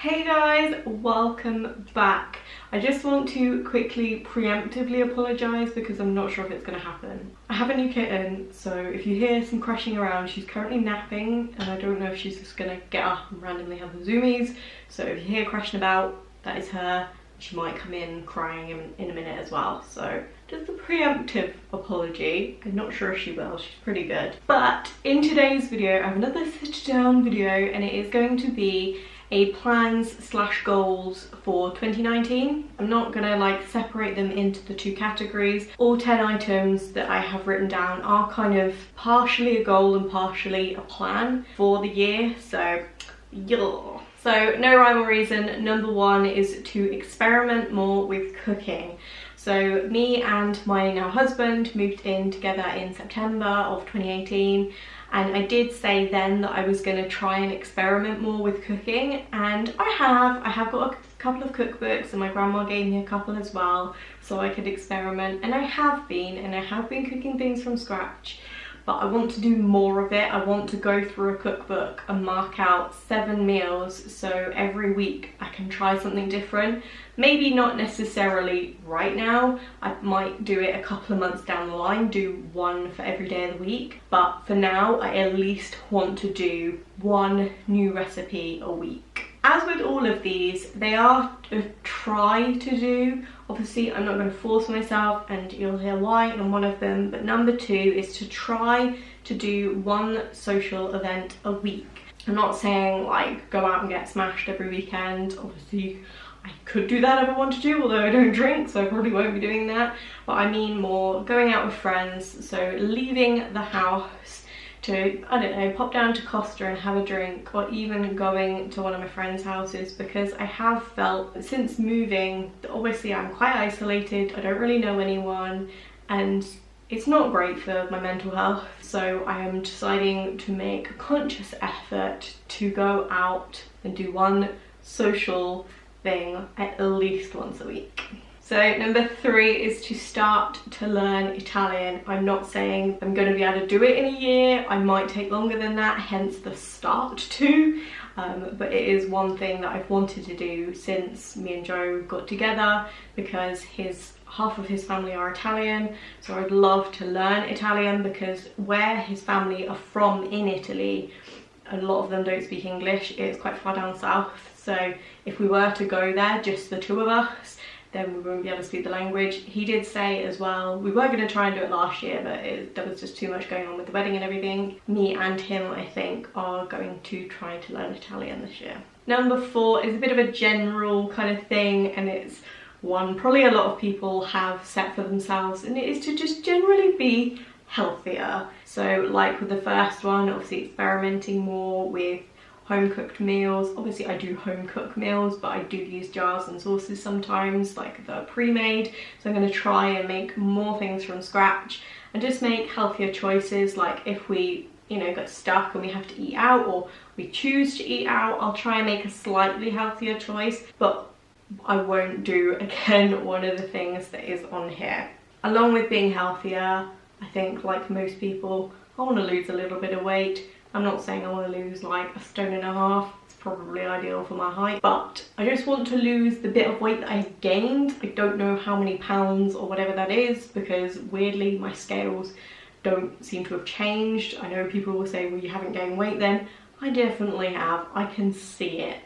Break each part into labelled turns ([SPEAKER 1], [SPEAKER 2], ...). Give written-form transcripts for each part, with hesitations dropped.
[SPEAKER 1] Hey guys, welcome back. I just want to quickly preemptively apologise because I'm not sure if it's going to happen. I have a new kitten, so if you hear some crashing around, she's currently napping and I don't know if she's just going to get up and randomly have the zoomies. So if you hear crashing about, that is her. She might come in crying in a minute as well. So just a preemptive apology. I'm not sure if she will, she's pretty good. But in today's video, I have another sit down video and it is going to be a plans/goals for 2019. I'm not gonna separate them into the two categories. All 10 items that I have written down are kind of partially a goal and partially a plan for the year. So yeah. So no rhyme or reason, number one is to experiment more with cooking. So me and my now husband moved in together in September of 2018. And I did say then that I was going to try and experiment more with cooking, and I have got a couple of cookbooks and my grandma gave me a couple as well so I could experiment, and I have been cooking things from scratch. But I want to do more of it. I want to go through a cookbook and mark out 7 meals so every week I can try something different. Maybe not necessarily right now. I might do it a couple of months down the line, do one for every day of the week. But for now, I at least want to do one new recipe a week. As with all of these, they are a try to do. Obviously, I'm not going to force myself, and you'll hear why in one of them. But number 2 is to try to do one social event a week. I'm not saying go out and get smashed every weekend. Obviously, I could do that if I wanted to, although I don't drink, so I probably won't be doing that. But I mean more going out with friends, so leaving the house to, I don't know, pop down to Costa and have a drink, or even going to one of my friends' houses, because I have felt since moving, obviously I'm quite isolated, I don't really know anyone, and it's not great for my mental health. So I am deciding to make a conscious effort to go out and do one social thing at least once a week. So number 3 is to start to learn Italian. I'm not saying I'm going to be able to do it in a year. I might take longer than that, hence the start to. But it is one thing that I've wanted to do since me and Joe got together, because half of his family are Italian. So I'd love to learn Italian, because where his family are from in Italy, a lot of them don't speak English. It's quite far down south. So if we were to go there, just the two of us, then we wouldn't be able to speak the language. He did say as well, we were going to try and do it last year, but there was just too much going on with the wedding and everything. Me and him, I think, are going to try to learn Italian this year. Number 4 is a bit of a general kind of thing, and it's one probably a lot of people have set for themselves, and it is to just generally be healthier. So like with the first one, obviously experimenting more with home cooked meals. Obviously I do home cook meals, but I do use jars and sauces sometimes, like the pre-made. So I'm going to try and make more things from scratch and just make healthier choices. Like if we get stuck and we have to eat out, or we choose to eat out, I'll try and make a slightly healthier choice, but I won't do again one of the things that is on here. Along with being healthier, I think like most people, I want to lose a little bit of weight. I'm not saying I want to lose like 1.5 stone. It's probably ideal for my height, but I just want to lose the bit of weight that I've gained. I don't know how many pounds or whatever that is, because weirdly my scales don't seem to have changed. I know people will say, well, you haven't gained weight then. I definitely have. I can see it.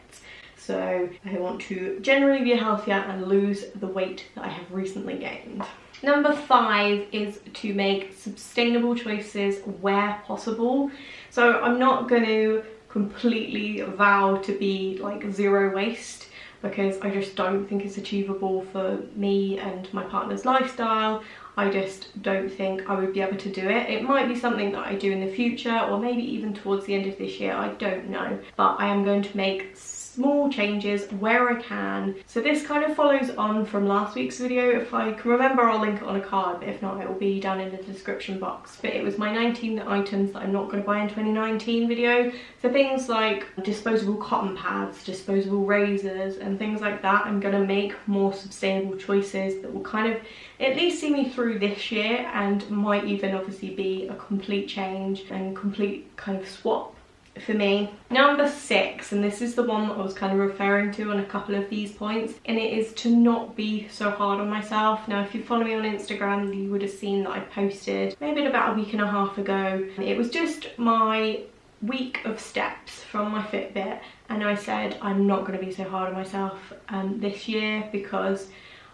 [SPEAKER 1] So I want to generally be healthier and lose the weight that I have recently gained. Number 5 is to make sustainable choices where possible. So I'm not going to completely vow to be like zero waste, because I just don't think it's achievable for me and my partner's lifestyle. I just don't think I would be able to do it. It might be something that I do in the future, or maybe even towards the end of this year, I don't know. But I am going to make small changes where I can. So this kind of follows on from last week's video. If I can remember, I'll link it on a card, but if not, it will be down in the description box. But it was my 19 items that I'm not going to buy in 2019 video. So things like disposable cotton pads, disposable razors and things like that. I'm going to make more sustainable choices that will kind of at least see me through this year, and might even obviously be a complete change and complete kind of swap for me. Number 6, and this is the one that I was kind of referring to on a couple of these points, and it is to not be so hard on myself. Now, if you follow me on Instagram, you would have seen that I posted maybe about a week and a half ago. It was just my week of steps from my Fitbit, and I said I'm not going to be so hard on myself this year, because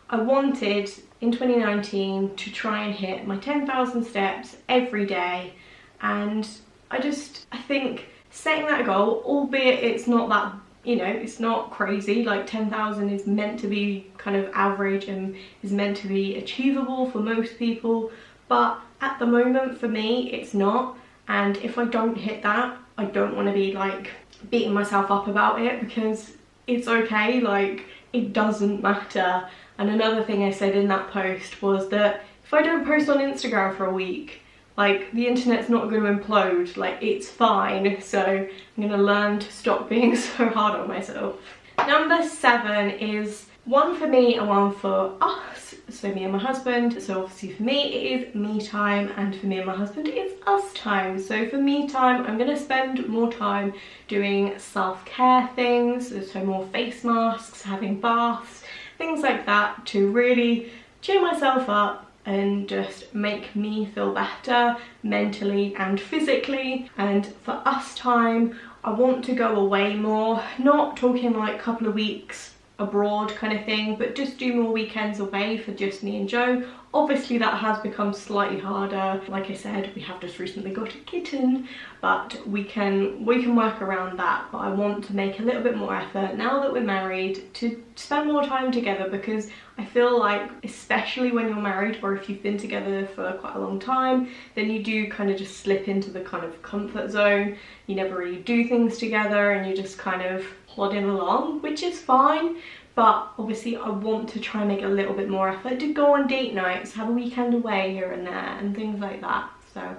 [SPEAKER 1] I wanted in 2019 to try and hit my 10,000 steps every day, and I think setting that goal, albeit it's not that, you know, it's not crazy, like 10,000 is meant to be kind of average and is meant to be achievable for most people, but at the moment for me it's not. And if I don't hit that, I don't want to be like beating myself up about it, because it's okay, like it doesn't matter. And another thing I said in that post was that if I don't post on Instagram for a week, like the internet's not going to implode, like it's fine. So I'm going to learn to stop being so hard on myself. Number 7 is one for me and one for us, so me and my husband. So obviously for me it is me time, and for me and my husband it's us time. So for me time, I'm going to spend more time doing self-care things, so more face masks, having baths, things like that, to really cheer myself up and just make me feel better mentally and physically. And for us time, I want to go away more, not talking like a couple of weeks abroad kind of thing, but just do more weekends away for just me and Joe. Obviously that has become slightly harder. Like I said, we have just recently got a kitten, but we can work around that. But I want to make a little bit more effort now that we're married to spend more time together, because I feel like, especially when you're married, or if you've been together for quite a long time, then you do kind of just slip into the kind of comfort zone. You never really do things together and you just kind of plodding along, which is fine. But obviously I want to try and make a little bit more effort to go on date nights, have a weekend away here and there and things like that. So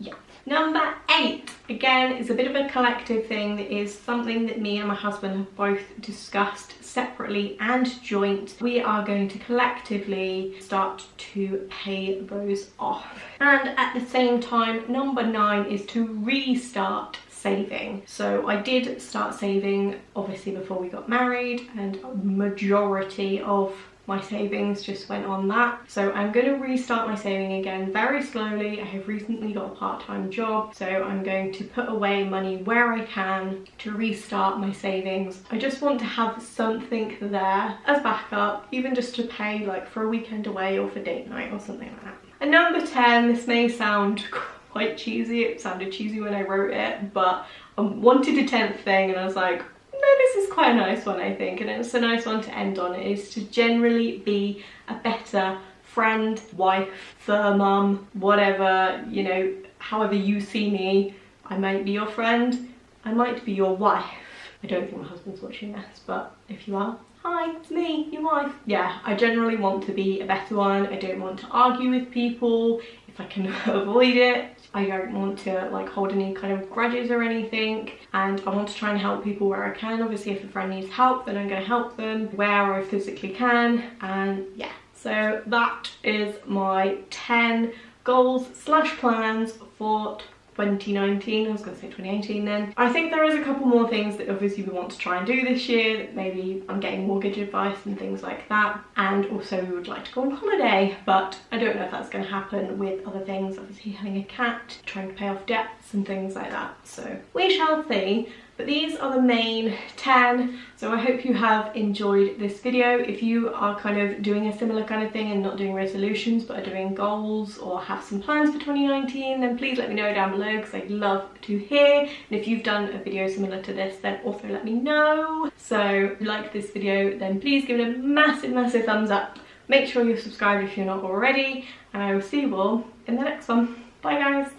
[SPEAKER 1] yeah. Number 8, again, is a bit of a collective thing. It is something that me and my husband have both discussed separately and joint. We are going to collectively start to pay those off. And at the same time, number 9 is to restart saving. So I did start saving obviously before we got married, and a majority of my savings just went on that. So I'm going to restart my saving again very slowly. I have recently got a part-time job, so I'm going to put away money where I can to restart my savings. I just want to have something there as backup, even just to pay like for a weekend away or for date night or something like that. And number 10, this may sound quite cheesy, it sounded cheesy when I wrote it, but I wanted a 10th thing and I was like, no, this is quite a nice one, I think, and it's a nice one to end on. It is to generally be a better friend, wife, fur mum, whatever, you know, however you see me. I might be your friend, I might be your wife. I don't think my husband's watching this, but if you are, hi, it's me, your wife. Yeah, I generally want to be a better one. I don't want to argue with people if I can avoid it. I don't want to like hold any kind of grudges or anything, and I want to try and help people where I can. Obviously if a friend needs help, then I'm going to help them where I physically can. And yeah, so that is my 10 goals / plans for 2019. I was going to say 2018 then. I think there is a couple more things that obviously we want to try and do this year. Maybe I'm getting mortgage advice and things like that, and also we would like to go on holiday, but I don't know if that's going to happen with other things, obviously having a cat, trying to pay off debts and things like that, so we shall see. But these are the main 10, so I hope you have enjoyed this video. If you are kind of doing a similar kind of thing and not doing resolutions but are doing goals or have some plans for 2019, then please let me know down below, because I'd love to hear. And if you've done a video similar to this, then also let me know. So if you like this video, then please give it a massive thumbs up. Make sure you're subscribed if you're not already, and I will see you all in the next one. Bye guys.